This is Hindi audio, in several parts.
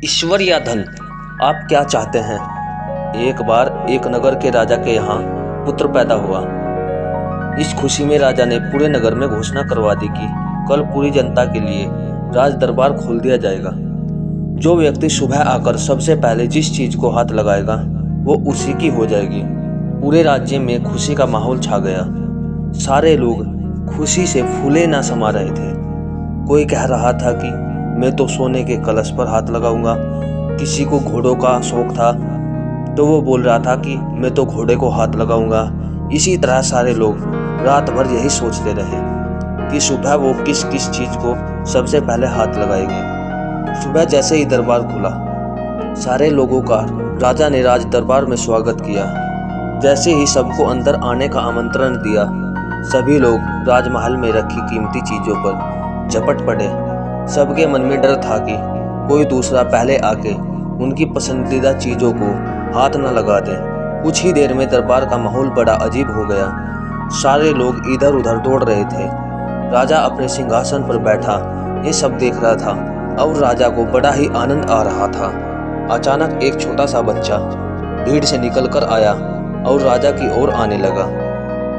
ईश्वर या धन, आप क्या चाहते हैं? एक बार एक नगर के राजा के यहाँ पुत्र पैदा हुआ। इस खुशी में राजा ने पूरे नगर में घोषणा करवा दी कि कल पूरी जनता के लिए राज दरबार खोल दिया जाएगा। जो व्यक्ति सुबह आकर सबसे पहले जिस चीज को हाथ लगाएगा वो उसी की हो जाएगी। पूरे राज्य में खुशी का माहौल छा गया। सारे लोग खुशी से फूले ना समा रहे थे। कोई कह रहा था कि मैं तो सोने के कलश पर हाथ लगाऊंगा। किसी को घोड़ों का शौक था तो वो बोल रहा था कि मैं तो घोड़े को हाथ लगाऊंगा। इसी तरह सारे लोग रात भर यही सोचते रहे कि सुबह वो किस किस चीज को सबसे पहले हाथ लगाएंगे। सुबह जैसे ही दरबार खुला, सारे लोगों का राजा ने राज दरबार में स्वागत किया। जैसे ही सबको अंदर आने का आमंत्रण दिया, सभी लोग राजमहल में रखी कीमती चीजों पर झपट पड़े। सबके मन में डर था कि कोई दूसरा पहले आके उनकी पसंदीदा चीजों को हाथ न लगा दे। कुछ ही देर में दरबार का माहौल बड़ा अजीब हो गया। सारे लोग इधर उधर दौड़ रहे थे। राजा अपने सिंहासन पर बैठा ये सब देख रहा था और राजा को बड़ा ही आनंद आ रहा था। अचानक एक छोटा सा बच्चा भीड़ से निकलकर आया और राजा की ओर आने लगा।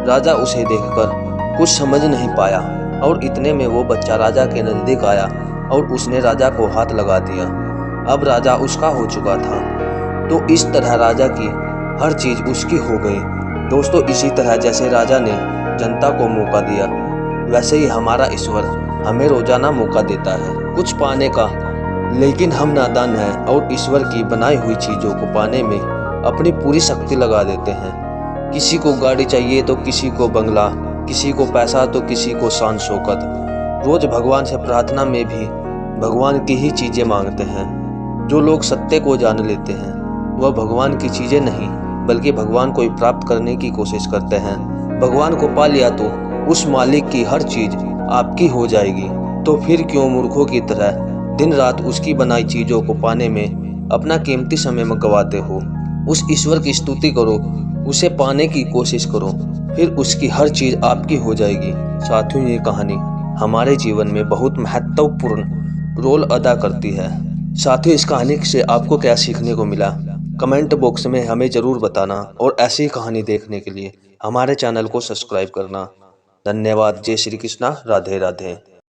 राजा उसे देखकर कुछ समझ नहीं पाया और इतने में वो बच्चा राजा के नजदीक आया और उसने राजा को हाथ लगा दिया। अब राजा उसका हो चुका था। तो इस तरह राजा की हर चीज उसकी हो गई। दोस्तों, इसी तरह जैसे राजा ने जनता को मौका दिया, वैसे ही हमारा ईश्वर हमें रोजाना मौका देता है कुछ पाने का, लेकिन हम नादान हैं और ईश्वर की बनाई हुई चीजों को पाने में अपनी पूरी शक्ति लगा देते हैं। किसी को गाड़ी चाहिए तो किसी को बंगला, किसी को पैसा तो किसी को शान शौकत। रोज भगवान से प्रार्थना में भी भगवान की ही चीजें मांगते हैं। जो लोग सत्य को जान लेते हैं वह भगवान की चीजें नहीं बल्कि भगवान को ही प्राप्त करने की कोशिश करते हैं। भगवान को पा लिया तो उस मालिक की हर चीज आपकी हो जाएगी। तो फिर क्यों मूर्खों की तरह दिन रात उसकी बनाई चीजों को पाने में अपना कीमती समय गंवाते हो? उस ईश्वर की स्तुति करो, उसे पाने की कोशिश करो, फिर उसकी हर चीज आपकी हो जाएगी। साथियों, ये कहानी हमारे जीवन में बहुत महत्वपूर्ण रोल अदा करती है। साथियों, इस कहानी से आपको क्या सीखने को मिला, कमेंट बॉक्स में हमें जरूर बताना और ऐसी कहानी देखने के लिए हमारे चैनल को सब्सक्राइब करना। धन्यवाद। जय श्री कृष्णा। राधे राधे।